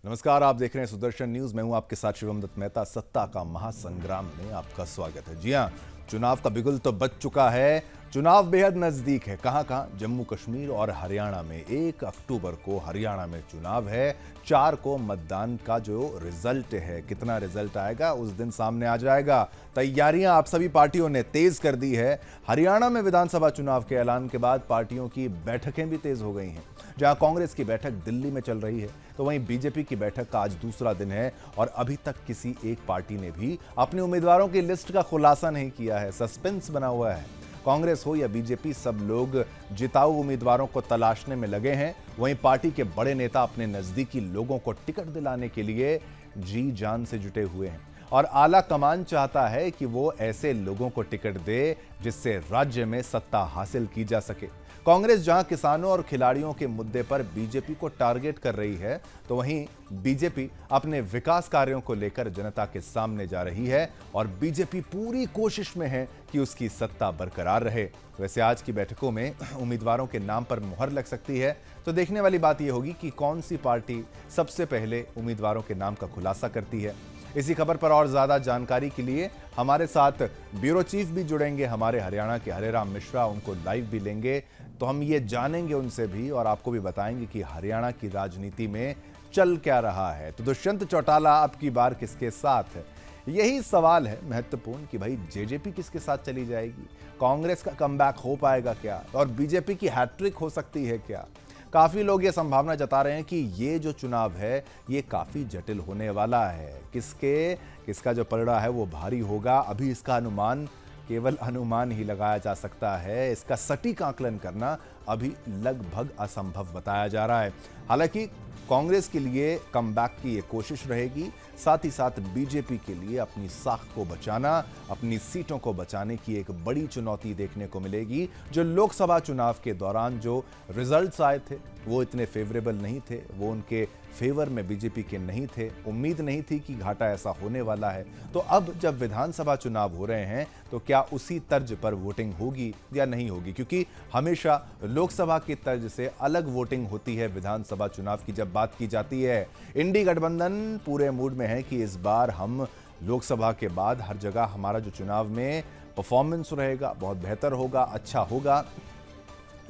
नमस्कार, आप देख रहे हैं सुदर्शन न्यूज। मैं हूं आपके साथ शिवम दत्त मेहता। सत्ता का महासंग्राम में आपका स्वागत है। जी हां, चुनाव का बिगुल तो बज चुका है। चुनाव बेहद नजदीक है। कहां कहां? जम्मू कश्मीर और हरियाणा में 1 अक्टूबर को हरियाणा में चुनाव है। 4 को मतदान का जो रिजल्ट है, कितना रिजल्ट आएगा उस दिन सामने आ जाएगा। तैयारियां आप सभी पार्टियों ने तेज कर दी है। हरियाणा में विधानसभा चुनाव के ऐलान के बाद पार्टियों की बैठकें भी तेज हो गई हैं। जहां कांग्रेस की बैठक दिल्ली में चल रही है, तो वहीं बीजेपी की बैठक का आज दूसरा दिन है और अभी तक किसी एक पार्टी ने भी अपने उम्मीदवारों की लिस्ट का खुलासा नहीं किया है। सस्पेंस बना हुआ है। कांग्रेस हो या बीजेपी, सब लोग जिताऊ उम्मीदवारों को तलाशने में लगे हैं। वहीं पार्टी के बड़े नेता अपने नजदीकी लोगों को टिकट दिलाने के लिए जी जान से जुटे हुए हैं और आला कमान चाहता है कि वो ऐसे लोगों को टिकट दे जिससे राज्य में सत्ता हासिल की जा सके। कांग्रेस जहां किसानों और खिलाड़ियों के मुद्दे पर बीजेपी को टारगेट कर रही है, तो वहीं बीजेपी अपने विकास कार्यों को लेकर जनता के सामने जा रही है और बीजेपी पूरी कोशिश में है कि उसकी सत्ता बरकरार रहे। वैसे आज की बैठकों में उम्मीदवारों के नाम पर मुहर लग सकती है, तो देखने वाली बात यह होगी कि कौन सी पार्टी सबसे पहले उम्मीदवारों के नाम का खुलासा करती है। इसी खबर पर और ज्यादा जानकारी के लिए हमारे साथ ब्यूरो चीफ भी जुड़ेंगे, हमारे हरियाणा के हरेराम मिश्रा। उनको लाइव भी लेंगे तो हम ये जानेंगे उनसे भी और आपको भी बताएंगे कि हरियाणा की राजनीति में चल क्या रहा है। तो दुष्यंत चौटाला अब की बार किसके साथ है, यही सवाल है महत्वपूर्ण कि भाई जेजेपी किसके साथ चली जाएगी, कांग्रेस का कमबैक हो पाएगा क्या और बीजेपी की हैट्रिक हो सकती है क्या। काफी लोग ये संभावना जता रहे हैं कि ये जो चुनाव है ये काफी जटिल होने वाला है। किसका जो पलड़ा है वो भारी होगा। अभी इसका अनुमान केवल अनुमान ही लगाया जा सकता है। इसका सटीक आकलन करना अभी लगभग असंभव बताया जा रहा है। हालांकि कांग्रेस के लिए कमबैक की ये कोशिश रहेगी, साथ ही साथ बीजेपी के लिए अपनी साख को बचाना, अपनी सीटों को बचाने की एक बड़ी चुनौती देखने को मिलेगी। जो लोकसभा चुनाव के दौरान जो रिजल्ट्स आए थे वो इतने फेवरेबल नहीं थे, वो उनके फेवर में बीजेपी के नहीं थे। उम्मीद नहीं थी कि घाटा ऐसा होने वाला है। तो अब जब विधानसभा चुनाव हो रहे हैं तो क्या उसी तर्ज पर वोटिंग होगी या नहीं होगी, क्योंकि हमेशा लोकसभा की तर्ज से अलग वोटिंग होती है विधानसभा चुनाव की जब बात की जाती है। इंडी गठबंधन पूरे मूड में है कि इस बार हम लोकसभा के बाद हर जगह हमारा जो चुनाव में परफॉर्मेंस रहेगा बहुत बेहतर होगा, अच्छा होगा।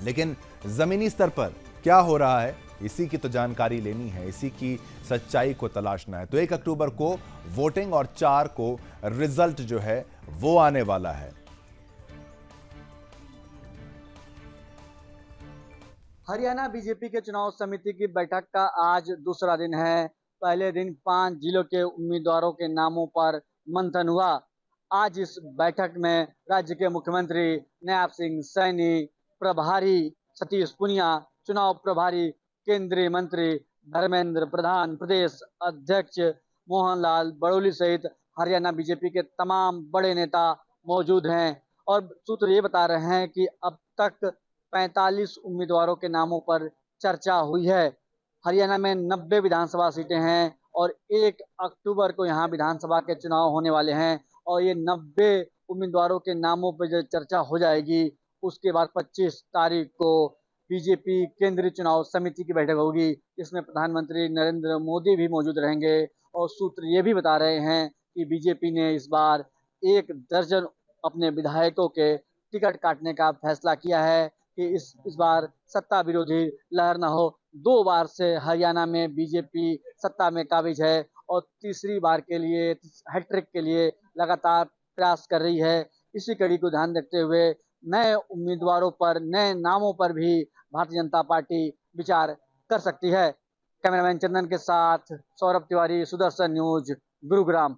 लेकिन जमीनी स्तर पर क्या हो रहा है इसी की तो जानकारी लेनी है, इसी की सच्चाई को तलाशना है। तो 1 अक्टूबर को वोटिंग और 4 को रिजल्ट जो है वो आने वाला है। हरियाणा बीजेपी के चुनाव समिति की बैठक का आज दूसरा दिन है। पहले दिन 5 जिलों के उम्मीदवारों के नामों पर मंथन हुआ। आज इस बैठक में राज्य के मुख्यमंत्री नायब सिंह सैनी, प्रभारी सतीश पुनिया, चुनाव प्रभारी केंद्रीय मंत्री धर्मेंद्र प्रधान, प्रदेश अध्यक्ष मोहनलाल बड़ोली सहित हरियाणा बीजेपी के तमाम बड़े नेता मौजूद हैं। और सूत्र ये बता रहे हैं कि अब तक 45 उम्मीदवारों के नामों पर चर्चा हुई है। हरियाणा में 90 विधानसभा सीटें हैं और 1 अक्टूबर को यहाँ विधानसभा के चुनाव होने वाले हैं और ये 90 उम्मीदवारों के नामों पर जो चर्चा हो जाएगी उसके बाद 25 तारीख को बीजेपी केंद्रीय चुनाव समिति की बैठक होगी। इसमें प्रधानमंत्री नरेंद्र मोदी भी मौजूद रहेंगे और सूत्र ये भी बता रहे हैं कि बीजेपी ने इस बार 1 दर्जन अपने विधायकों के टिकट काटने का फैसला किया है कि इस बार सत्ता विरोधी लहर न हो। 2 बार से हरियाणा में बीजेपी सत्ता में काबिज है और तीसरी बार के लिए हैट्रिक के लिए लगातार प्रयास कर रही है। इसी कड़ी को ध्यान रखते हुए नए उम्मीदवारों पर, नए नामों पर भी भारतीय जनता पार्टी विचार कर सकती है। कैमरामैन चंदन के साथ सौरभ तिवारी, सुदर्शन न्यूज, गुरुग्राम।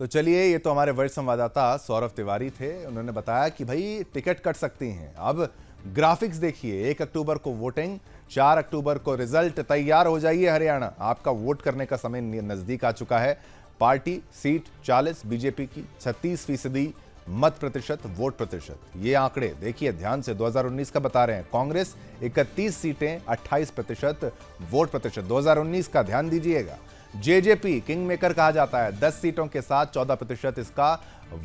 तो चलिए, ये तो हमारे वरिष्ठ संवाददाता सौरभ तिवारी थे। उन्होंने बताया कि भाई टिकट कट सकती हैं। अब ग्राफिक्स देखिए, 1 अक्टूबर को वोटिंग, 4 अक्टूबर को रिजल्ट। तैयार हो जाइए हरियाणा, आपका वोट करने का समय नजदीक आ चुका है। पार्टी सीट 40, बीजेपी की 36% मत प्रतिशत, वोट प्रतिशत। ये आंकड़े देखिए ध्यान से, 2019 का बता रहे हैं। कांग्रेस 31 सीटें, 28% वोट प्रतिशत। 2019 का ध्यान दीजिएगा। जेजेपी किंग मेकर कहा जाता है, 10 सीटों के साथ 14% इसका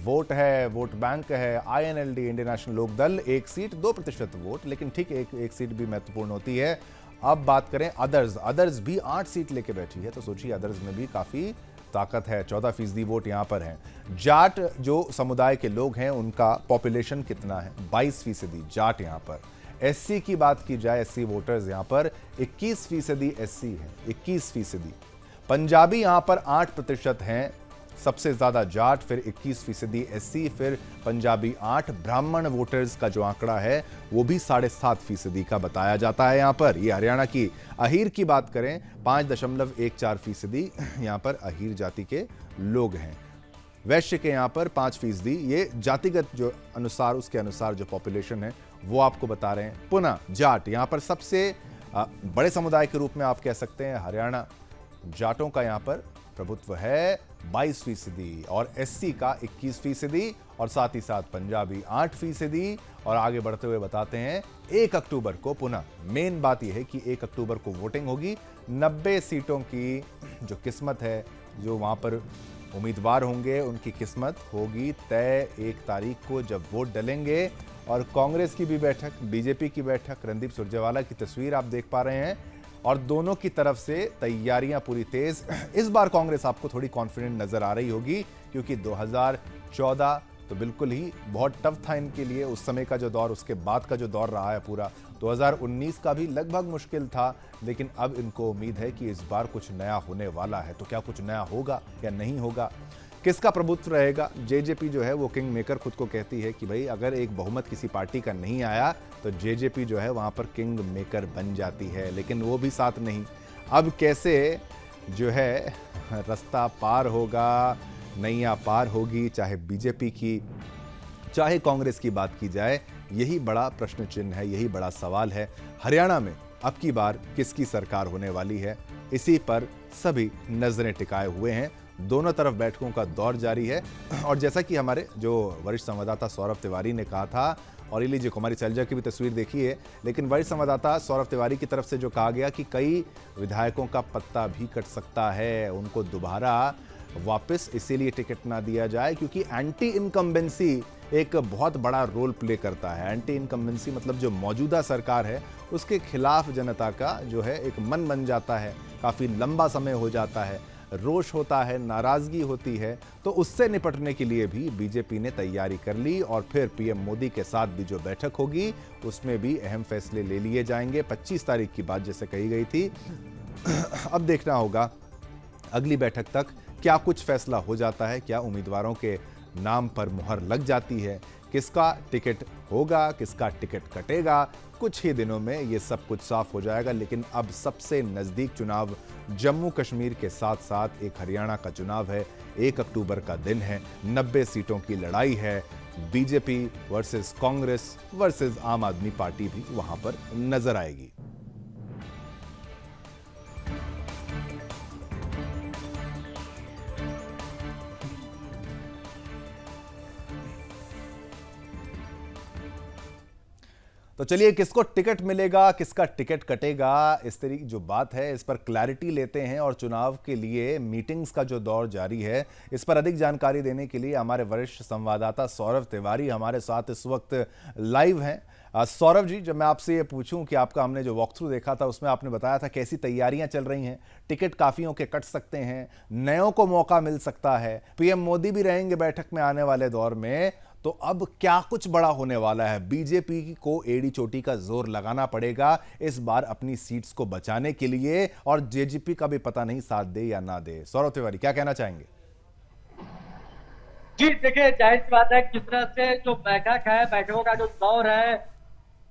वोट है, वोट बैंक है। आईएनएलडी, इंडियन नेशनल लोक दल, 1 सीट, 2% वोट, लेकिन ठीक एक सीट भी महत्वपूर्ण होती है। अब बात करें अदर्स भी 8 सीट लेके बैठी है, तो सोचिए अदर्स में भी काफी ताकत है। 14% वोट यहां पर है। जाट जो समुदाय के लोग हैं उनका पॉपुलेशन कितना है? 22% जाट यहां पर। एससी की बात की जाए, एससी वोटर्स यहां पर 21% एससी है, 21%। पंजाबी यहां पर 8% हैं, सबसे ज्यादा जाट, फिर 21% एससी, फिर पंजाबी 8। ब्राह्मण वोटर्स का जो आंकड़ा है वो भी 7.5% का बताया जाता है यहां पर। ये हरियाणा की। अहीर की बात करें 5.14% यहां पर अहीर जाति के लोग हैं। वैश्य के यहां पर 5%। ये जातिगत जो अनुसार, उसके अनुसार जो पॉपुलेशन है वो आपको बता रहे हैं। पुनः जाट यहां पर सबसे बड़े समुदाय के रूप में आप कह सकते हैं। हरियाणा जाटों का यहां पर प्रभुत्व है 22% और एससी का 21% और साथ ही साथ पंजाबी 8%। और आगे बढ़ते हुए बताते हैं 1 अक्टूबर को, पुनः मेन बात यह है कि 1 अक्टूबर को वोटिंग होगी। 90 सीटों की जो किस्मत है, जो वहां पर उम्मीदवार होंगे उनकी किस्मत होगी तय 1 तारीख को जब वोट डलेंगे। और कांग्रेस की भी बैठक, बीजेपी की बैठक, रणदीप सुरजेवाला की तस्वीर आप देख पा रहे हैं और दोनों की तरफ से तैयारियां पूरी तेज। इस बार कांग्रेस आपको थोड़ी कॉन्फिडेंट नजर आ रही होगी क्योंकि 2014 तो बिल्कुल ही बहुत टफ था इनके लिए, उस समय का जो दौर, उसके बाद का जो दौर रहा है पूरा 2019 का भी लगभग मुश्किल था। लेकिन अब इनको उम्मीद है कि इस बार कुछ नया होने वाला है। तो क्या कुछ नया होगा या नहीं होगा? किसका प्रभुत्व रहेगा? जेजेपी जो है वो किंग मेकर खुद को कहती है कि भाई अगर एक बहुमत किसी पार्टी का नहीं आया तो जेजेपी जो है वहां पर किंग मेकर बन जाती है, लेकिन वो भी साथ नहीं। अब कैसे जो है रास्ता पार होगा, नैया पार होगी, चाहे बीजेपी की चाहे कांग्रेस की बात की जाए, यही बड़ा प्रश्न चिन्ह है, यही बड़ा सवाल है। हरियाणा में अब की बार किसकी सरकार होने वाली है, इसी पर सभी नजरें टिकाए हुए हैं। दोनों तरफ बैठकों का दौर जारी है और जैसा कि हमारे जो वरिष्ठ संवाददाता सौरभ तिवारी ने कहा था, और ये लीजिए कुमारी सैलजा की भी तस्वीर देखी है, लेकिन वरिष्ठ संवाददाता सौरभ तिवारी की तरफ से जो कहा गया कि कई विधायकों का पत्ता भी कट सकता है, उनको दोबारा वापस इसीलिए टिकट ना दिया जाए क्योंकि एंटी इनकम्बेंसी एक बहुत बड़ा रोल प्ले करता है। एंटी इनकम्बेंसी मतलब जो मौजूदा सरकार है उसके खिलाफ जनता का जो है एक मन बन जाता है, काफ़ी लंबा समय हो जाता है, रोष होता है, नाराजगी होती है। तो उससे निपटने के लिए भी बीजेपी ने तैयारी कर ली और फिर पीएम मोदी के साथ भी जो बैठक होगी उसमें भी अहम फैसले ले लिए जाएंगे। 25 तारीख की बात जैसे कही गई थी। अब देखना होगा अगली बैठक तक क्या कुछ फैसला हो जाता है, क्या उम्मीदवारों के नाम पर मुहर लग जाती है, किसका टिकट होगा, किसका टिकट कटेगा। कुछ ही दिनों में ये सब कुछ साफ हो जाएगा। लेकिन अब सबसे नजदीक चुनाव जम्मू कश्मीर के साथ साथ एक हरियाणा का चुनाव है। 1 अक्टूबर का दिन है, 90 सीटों की लड़ाई है। बीजेपी वर्सेस कांग्रेस वर्सेस आम आदमी पार्टी भी वहां पर नजर आएगी। तो चलिए किसको टिकट मिलेगा, किसका टिकट कटेगा, इस तरीके जो बात है इस पर क्लैरिटी लेते हैं। और चुनाव के लिए मीटिंग्स का जो दौर जारी है, इस पर अधिक जानकारी देने के लिए हमारे वरिष्ठ संवाददाता सौरभ तिवारी हमारे साथ इस वक्त लाइव हैं। सौरभ जी, जब मैं आपसे ये पूछूं कि आपका हमने जो वॉक थ्रू देखा था उसमें आपने बताया था कैसी तैयारियां चल रही हैं, टिकट काफियों के कट सकते हैं, नयों को मौका मिल सकता है, पीएम मोदी भी रहेंगे बैठक में आने वाले दौर में, तो अब क्या कुछ बड़ा होने वाला है? बीजेपी को एड़ी चोटी का जोर लगाना पड़ेगा इस बार अपनी सीट्स को बचाने के लिए, और जेजेपी का भी पता नहीं साथ दे या ना दे। सौरभ तिवारी क्या कहना चाहेंगे? जी देखिए, जाहिर सी बात है किस तरह से जो बैठक है, बैठकों का जो दौर है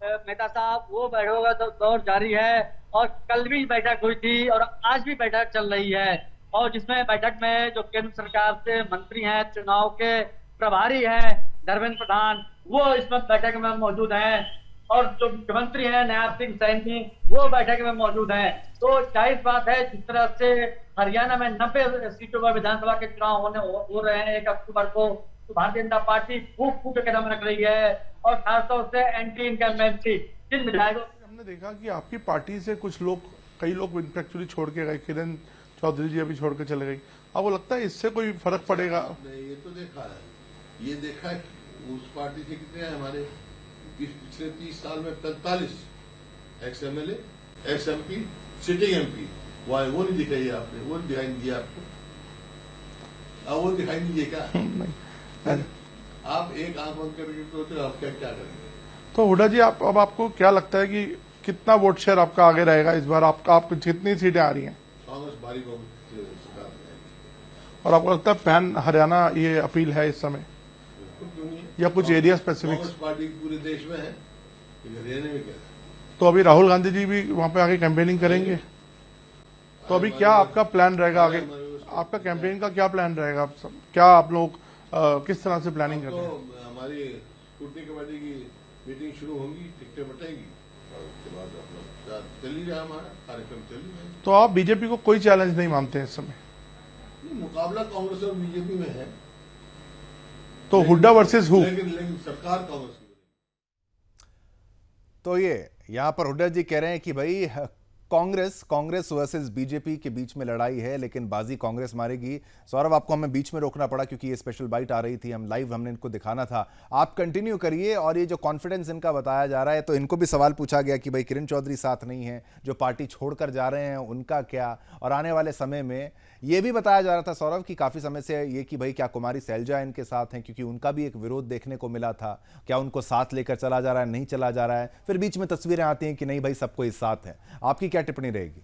मेहता साहब, वो बैठकों का दौर जारी है। और कल भी बैठक हुई थी और आज भी बैठक चल रही है, और जिसमें बैठक में जो केंद्र सरकार से मंत्री हैं, चुनाव के प्रभारी हैं धर्मेंद्र प्रधान, वो इसमें बैठक में मौजूद हैं, और जो मुख्यमंत्री हैं नायब सिंह सैनी, वो बैठक में मौजूद हैं। तो जाहिर बात है जिस तरह से हरियाणा में 90 सीटों पर विधानसभा के चुनाव हो रहे हैं 1 अक्टूबर को, तो भारतीय जनता पार्टी खूब खूब कदम रख रही है, और खासतौर से एंटी इनकम्बेंसी जिन विधायकों। हमने देखा कि आपकी पार्टी से कुछ लोग, कई लोग एक्चुअली छोड़ के गए, किरण चौधरी जी अभी छोड़ के चले गई। आपको लगता है इससे कोई फर्क पड़ेगा? ये तो देखा है, ये देखा है उस पार्टी से कितने हैं हमारे पिछले 30 साल में 45 x-MLA x MP sitting MP वो नहीं दिखाई आपने, वो दिखाई नहीं दिया आपको। अब वो दिखाई नहीं दिए क्या? नहीं। आप एक आंख बंद करके सोचते हो आप क्या क्या करेंगे? तो हुड्डा जी, आप अब आपको क्या लगता है कि कितना वोट शेयर आपका आगे रहेगा इस बार? आपको कितनी सीटें आ रही हैं? कांग्रेस भारी सरकार में और आपको लगता है पैन हरियाणा ये अपील है इस समय, क्यों नहीं है? या कुछ एरिया स्पेसिफिक? कांग्रेस पार्टी पूरे देश में है, हरियाणा में क्या है? तो अभी राहुल गांधी जी भी वहां पे आगे कैंपेनिंग करेंगे, तो अभी क्या आपका प्लान रहेगा आगे? आपका कैंपेन का क्या प्लान रहेगा? आप सब क्या आप लोग किस तरह से प्लानिंग कर तो रहे हैं? हमारी स्कूटनी कमेटी की मीटिंग शुरू होगी, टिकटें बटेंगी और उसके बाद अपना चल ही रहा, हमारा कार्यक्रम चल ही रहा है। तो आप बीजेपी को कोई चैलेंज नहीं मानते हैं इस समय? नहीं, मुकाबला कांग्रेस और बीजेपी में है, तो हुड्डा वर्सेस हु? लेकिन सरकार कांग्रेस की बनेगी। तो ये यहां पर हुड्डा जी कह रहे हैं कि भाई कांग्रेस वर्सेस बीजेपी के बीच में लड़ाई है, लेकिन बाजी कांग्रेस मारेगी। सौरभ, आपको हमें बीच में रोकना पड़ा क्योंकि ये स्पेशल बाइट आ रही थी, हमने इनको दिखाना था। आप कंटिन्यू करिए। और ये जो कॉन्फिडेंस इनका बताया जा रहा है, तो इनको भी सवाल पूछा गया कि भाई किरण चौधरी साथ नहीं है, जो पार्टी छोड़कर जा रहे हैं उनका क्या, और आने वाले समय में ये भी बताया जा रहा था सौरभ कि काफी समय से ये कि भाई क्या कुमारी सैलजा इनके साथ हैं, क्योंकि उनका भी एक विरोध देखने को मिला था। क्या उनको साथ लेकर चला जा रहा है, नहीं चला जा रहा है? फिर बीच में तस्वीरें आती हैं कि नहीं भाई सबको इस साथ है। आपकी क्या टिप्पणी रहेगी?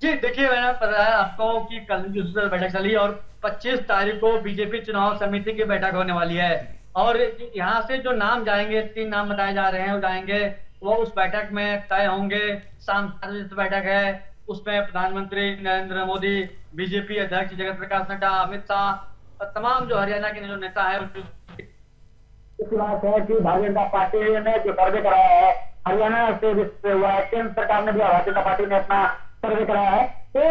जी देखिए, मैंने बताया आपको कि कल जो बैठक चली और 25 तारीख को बीजेपी चुनाव समिति की बैठक होने वाली है। और यहाँ से जो नाम जाएंगे, 3 नाम बताए जा रहे हैं, वो जाएंगे, वो उस बैठक में तय होंगे। शाम 7 बजे बैठक है, उसमें प्रधानमंत्री नरेंद्र मोदी, बीजेपी अध्यक्ष जगत प्रकाश नड्डा, अमित शाह और तमाम जो हरियाणा के जो नेता है बात है कि भारतीय जनता पार्टी ने जो सर्वे कराया है हरियाणा से हुआ है, केंद्र सरकार ने भी भारतीय जनता पार्टी ने अपना सर्वे कराया है। तो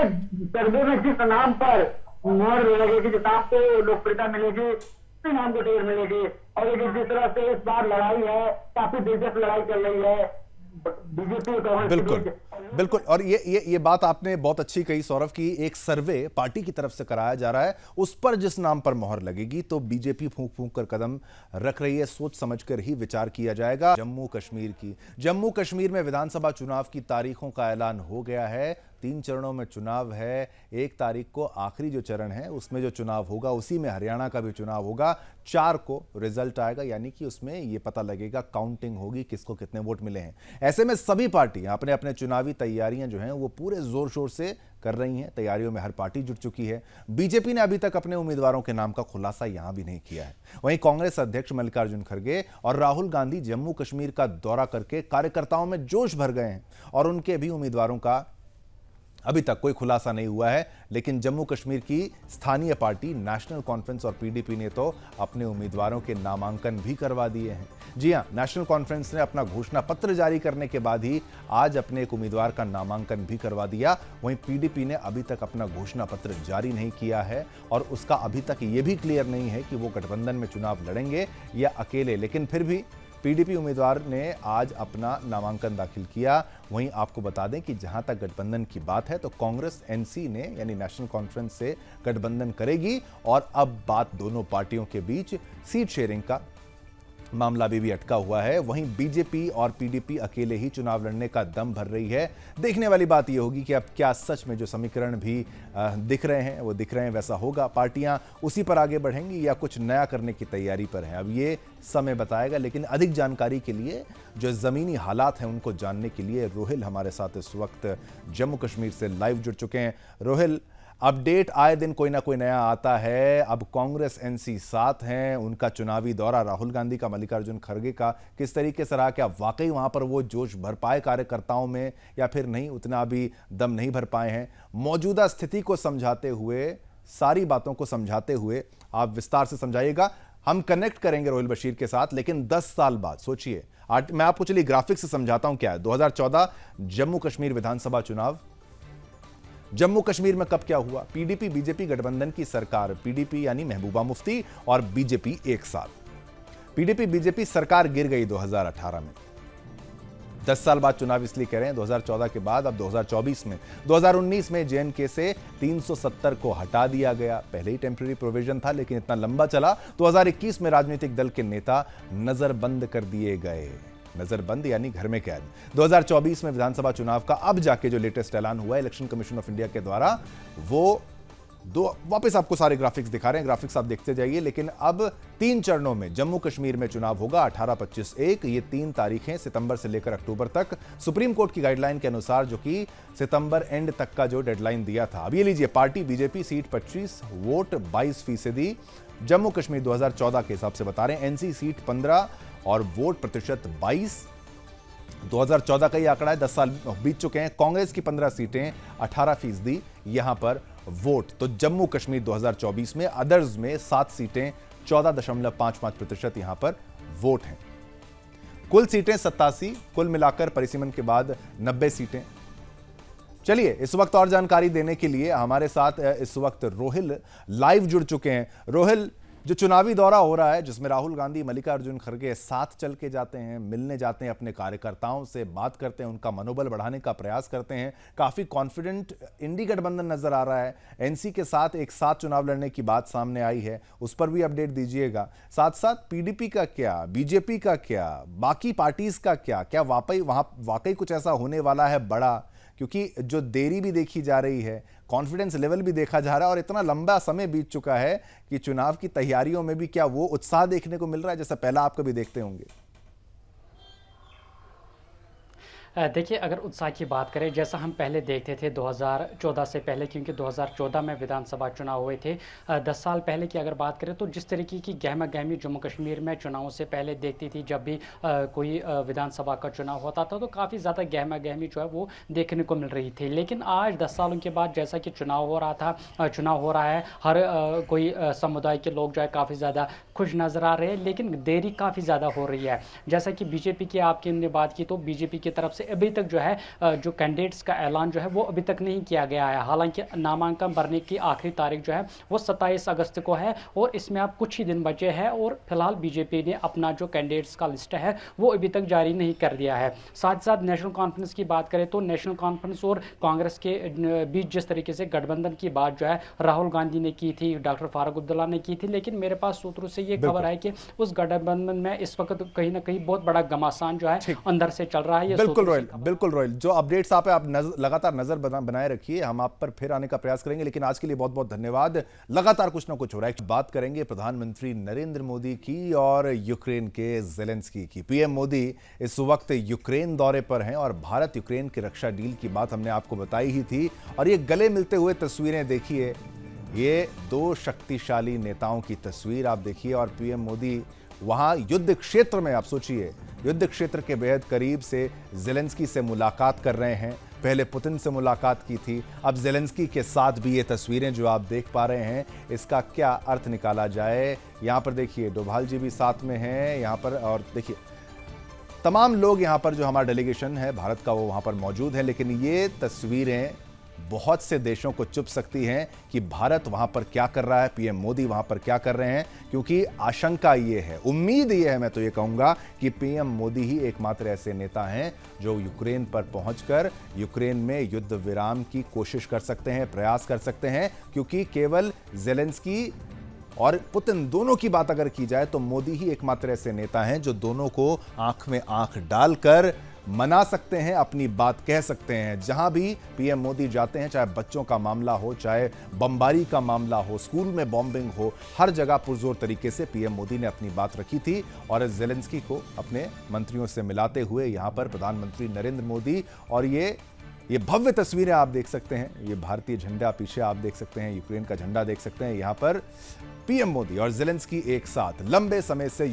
सर्वे में जिस नाम पर मोहर लगेगी, जिस नाम को लोकप्रियता मिलेगी, उसी नाम को टिकट मिलेगी। और ये जिस तरह से इस बार लड़ाई है, काफी दिलचस्प लड़ाई चल रही है बीजेपी और कांग्रेस के बीच। बिल्कुल। और ये बात आपने बहुत अच्छी कही सौरभ की, एक सर्वे पार्टी की तरफ से कराया जा रहा है, उस पर जिस नाम पर मोहर लगेगी तो बीजेपी फूंक फूंक कर कदम रख रही है, सोच समझकर ही विचार किया जाएगा। जम्मू कश्मीर में विधानसभा चुनाव की तारीखों का ऐलान हो गया है। 3 चरणों में चुनाव है। 1 तारीख को आखिरी जो चरण है उसमें जो चुनाव होगा, उसी में हरियाणा का भी चुनाव होगा। 4 को रिजल्ट आएगा, यानी कि उसमें यह पता लगेगा, काउंटिंग होगी, किसको कितने वोट मिले हैं। ऐसे में सभी पार्टियां अपने अपने चुनावी तैयारियां जो हैं वो पूरे जोर शोर से कर रही हैं। तैयारियों में हर पार्टी जुट चुकी है। बीजेपी ने अभी तक अपने उम्मीदवारों के नाम का खुलासा यहां भी नहीं किया है। वहीं कांग्रेस अध्यक्ष मल्लिकार्जुन खड़गे और राहुल गांधी जम्मू कश्मीर का दौरा करके कार्यकर्ताओं में जोश भर गए हैं और उनके भी उम्मीदवारों का अभी तक कोई खुलासा नहीं हुआ है। लेकिन जम्मू कश्मीर की स्थानीय पार्टी नेशनल कॉन्फ्रेंस और पीडीपी ने तो अपने उम्मीदवारों के नामांकन भी करवा दिए हैं। जी हां, नेशनल कॉन्फ्रेंस ने अपना घोषणा पत्र जारी करने के बाद ही आज अपने एक उम्मीदवार का नामांकन भी करवा दिया। वहीं पीडीपी ने अभी तक अपना घोषणा पत्र जारी नहीं किया है और उसका अभी तक ये भी क्लियर नहीं है कि वो गठबंधन में चुनाव लड़ेंगे या अकेले। लेकिन फिर भी पीडीपी उम्मीदवार ने आज अपना नामांकन दाखिल किया। वहीं आपको बता दें कि जहां तक गठबंधन की बात है तो कांग्रेस एनसी ने यानी नेशनल कॉन्फ्रेंस से गठबंधन करेगी और अब बात दोनों पार्टियों के बीच सीट शेयरिंग का मामला भी अटका हुआ है। वहीं बीजेपी और पीडीपी अकेले ही चुनाव लड़ने का दम भर रही है। देखने वाली बात यह होगी कि अब क्या सच में जो समीकरण भी दिख रहे हैं वैसा होगा, पार्टियां उसी पर आगे बढ़ेंगी या कुछ नया करने की तैयारी पर हैं, अब ये समय बताएगा। लेकिन अधिक जानकारी के लिए, जो जमीनी हालात हैं उनको जानने के लिए रोहिल हमारे साथ इस वक्त जम्मू कश्मीर से लाइव जुड़ चुके हैं। रोहिल, अपडेट आए दिन कोई ना कोई नया आता है। अब कांग्रेस एनसी साथ हैं, उनका चुनावी दौरा राहुल गांधी का, मल्लिकार्जुन खड़गे का किस तरीके से रहा? क्या वाकई वहां पर वो जोश भर पाए कार्यकर्ताओं में या फिर नहीं, उतना अभी दम नहीं भर पाए हैं? मौजूदा स्थिति को समझाते हुए, सारी बातों को समझाते हुए आप विस्तार से समझाइएगा। हम कनेक्ट करेंगे रोहिल बशीर के साथ, लेकिन 10 साल बाद सोचिए। मैं आपको चलिए ग्राफिक से समझाता हूं क्या है। 2014 जम्मू कश्मीर विधानसभा चुनाव। जम्मू कश्मीर में कब क्या हुआ? पीडीपी बीजेपी गठबंधन की सरकार, पीडीपी यानी महबूबा मुफ्ती और बीजेपी एक साथ। पीडीपी बीजेपी सरकार गिर गई 2018 में। 10 साल बाद चुनाव इसलिए कह रहे हैं, 2014 के बाद अब 2024 में, 2019 में जेएनके से 370 को हटा दिया गया। पहले ही टेम्पररी प्रोविजन था लेकिन इतना लंबा चला। 2021 में राजनीतिक दल के नेता नजरबंद कर दिए गए। नजरबंद यानी घर में कैद। 2024 में विधानसभा चुनाव का अब जाके जो लेटेस्ट ऐलान हुआ है इलेक्शन कमीशन ऑफ इंडिया के द्वारा, वो वापस आपको सारे ग्राफिक्स दिखा रहे हैं, ग्राफिक्स आप देखते जाइए। लेकिन अब 3 चरणों में जम्मू कश्मीर में चुनाव होगा, 18, 25, 1 ये 3 तारीखें, सितंबर से लेकर अक्टूबर तक, सुप्रीम कोर्ट की गाइडलाइन के अनुसार, जो कि सितंबर एंड तक का जो डेडलाइन दिया था। अब ये लीजिए, party BJP seat 25, vote 22%, Jammu Kashmir 2014 के हिसाब से बता रहे हैं, एनसी सीट 15 और वोट प्रतिशत 22। 2014 का ये आंकड़ा है, 10 साल बीत चुके हैं। कांग्रेस की 15 सीटें, 18% यहां पर वोट। तो जम्मू कश्मीर 2024 में अदर्स में 7 सीटें, 14.55% यहां पर वोट हैं। कुल सीटें 87, कुल मिलाकर परिसीमन के बाद 90 सीटें। चलिए, इस वक्त और जानकारी देने के लिए हमारे साथ इस वक्त रोहिल लाइव जुड़ चुके हैं। रोहिल, जो चुनावी दौरा हो रहा है जिसमें राहुल गांधी, मल्लिकार्जुन खड़गे साथ चल के जाते हैं, मिलने जाते हैं, अपने कार्यकर्ताओं से बात करते हैं, उनका मनोबल बढ़ाने का प्रयास करते हैं, काफी कॉन्फिडेंट इंडी गठबंधन नजर आ रहा है। एनसी के साथ एक साथ चुनाव लड़ने की बात सामने आई है, उस पर भी अपडेट दीजिएगा। साथ साथ पीडीपी का क्या, बीजेपी का क्या, बाकी पार्टीज का क्या वाकई कुछ ऐसा होने वाला है बड़ा? क्योंकि जो देरी भी देखी जा रही है, कॉन्फिडेंस लेवल भी देखा जा रहा है, और इतना लंबा समय बीत चुका है कि चुनाव की तैयारियों में भी क्या वो उत्साह देखने को मिल रहा है जैसा पहला आप कभी देखते होंगे? देखिए, अगर उत्साह की बात करें, जैसा हम पहले देखते थे 2014 से पहले, क्योंकि 2014 में विधानसभा चुनाव हुए थे, 10 साल पहले की अगर बात करें तो जिस तरीके की गहमा गहमी जम्मू कश्मीर में चुनावों से पहले देखती थी, जब भी कोई विधानसभा का चुनाव होता था तो काफ़ी ज़्यादा गहमा गहमी जो है वो देखने को मिल रही थी। लेकिन आज 10 सालों के बाद जैसा कि चुनाव हो रहा है, हर कोई समुदाय के लोग जो है काफ़ी ज़्यादा खुश नज़र आ रहे हैं, लेकिन देरी काफ़ी ज़्यादा हो रही है। जैसा कि बीजेपी की आपकी हमने बात की, तो बीजेपी की तरफ से अभी तक जो है जो कैंडिडेट्स का ऐलान जो है वो अभी तक नहीं किया गया है। हालांकि नामांकन भरने की आखिरी तारीख जो है वो 27 अगस्त को है, और इसमें अब कुछ ही दिन बचे हैं, और फिलहाल बीजेपी ने अपना जो कैंडिडेट्स का लिस्ट है वो अभी तक जारी नहीं कर दिया है। साथ साथ नेशनल कॉन्फ्रेंस की बात करें तो नेशनल कॉन्फ्रेंस और कांग्रेस के बीच जिस तरीके से गठबंधन की बात जो है राहुल गांधी ने की थी, डॉक्टर फारूक अब्दुल्ला ने की थी, लेकिन मेरे पास सूत्रों से ये खबर है कि उस गठबंधन में इस वक्त कहीं ना कहीं बहुत बड़ा घमासान जो है अंदर से चल रहा है। बिल्कुल रोहिल, जो अपडेट्स आप लगातार नजर बनाए रखिए, हम आप पर फिर आने का प्रयास करेंगे, लेकिन आज के लिए बहुत बहुत धन्यवाद। लगातार कुछ ना कुछ हो रहा है। बात करेंगे प्रधानमंत्री नरेंद्र मोदी की और यूक्रेन के ज़ेलेंस्की की। पीएम मोदी इस वक्त यूक्रेन दौरे पर हैं, और भारत यूक्रेन की रक्षा डील की बात हमने आपको बताई ही थी, और ये गले मिलते हुए तस्वीरें देखिए, ये 2 शक्तिशाली नेताओं की तस्वीर आप देखिए, और पीएम मोदी वहां युद्ध क्षेत्र में, आप सोचिए, युद्ध क्षेत्र के बेहद करीब से ज़ेलेंस्की से मुलाकात कर रहे हैं। पहले पुतिन से मुलाकात की थी, अब ज़ेलेंस्की के साथ भी ये तस्वीरें जो आप देख पा रहे हैं, इसका क्या अर्थ निकाला जाए? यहाँ पर देखिए, डोभाल जी भी साथ में हैं यहाँ पर, और देखिए तमाम लोग यहाँ पर, जो हमारा डेलीगेशन है भारत का, वो वहाँ पर मौजूद है। लेकिन ये तस्वीरें बहुत से देशों को चुप सकती हैं कि भारत वहां पर क्या कर रहा है, पीएम मोदी वहां पर क्या कर रहे हैं, क्योंकि आशंका ये है, उम्मीद ये है, मैं तो ये कहूंगा कि पीएम मोदी ही एकमात्र ऐसे नेता हैं जो यूक्रेन पर पहुंचकर यूक्रेन में युद्ध विराम की कोशिश कर सकते हैं, प्रयास कर सकते हैं। क्योंकि केवल ज़ेलेंस्की और पुतिन दोनों की बात अगर की जाए तो मोदी ही एकमात्र ऐसे नेता हैं जो दोनों को आंख में आंख डालकर मना सकते हैं, अपनी बात कह सकते हैं। जहां भी पीएम मोदी जाते हैं, चाहे बच्चों का मामला हो, चाहे बमबारी का मामला हो, स्कूल में बॉम्बिंग हो, हर जगह पुरजोर तरीके से पीएम मोदी ने अपनी बात रखी थी। और ज़ेलेंस्की को अपने मंत्रियों से मिलाते हुए यहां पर प्रधानमंत्री नरेंद्र मोदी, और ये भव्य तस्वीरें आप देख सकते हैं, ये भारतीय झंडा पीछे आप देख सकते हैं, यूक्रेन का झंडा देख सकते हैं। यहां पर पीएम मोदी और ज़ेलेंस्की एक साथ लंबे समय से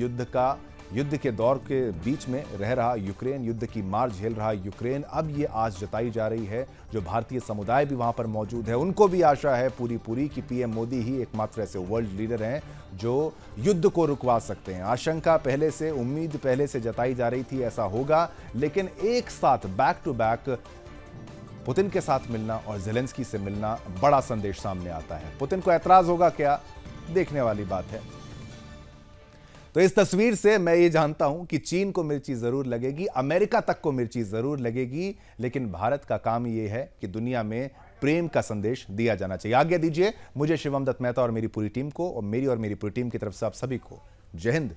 युद्ध के दौर के बीच में रह रहा यूक्रेन, युद्ध की मार झेल रहा यूक्रेन, अब ये आस जताई जा रही है, जो भारतीय समुदाय भी वहां पर मौजूद है, उनको भी आशा है पूरी कि पीएम मोदी ही एकमात्र ऐसे वर्ल्ड लीडर हैं जो युद्ध को रुकवा सकते हैं। आशंका पहले से, उम्मीद पहले से जताई जा रही थी ऐसा होगा, लेकिन एक साथ बैक टू बैक पुतिन के साथ मिलना और ज़ेलेंस्की से मिलना, बड़ा संदेश सामने आता है। पुतिन को ऐतराज होगा क्या, देखने वाली बात है। तो इस तस्वीर से मैं ये जानता हूं कि चीन को मिर्ची जरूर लगेगी, अमेरिका तक को मिर्ची जरूर लगेगी, लेकिन भारत का काम ये है कि दुनिया में प्रेम का संदेश दिया जाना चाहिए। आज्ञा दीजिए मुझे, शिवम दत्त मेहता और मेरी पूरी टीम को, और मेरी पूरी टीम की तरफ से आप सभी को जय हिंद।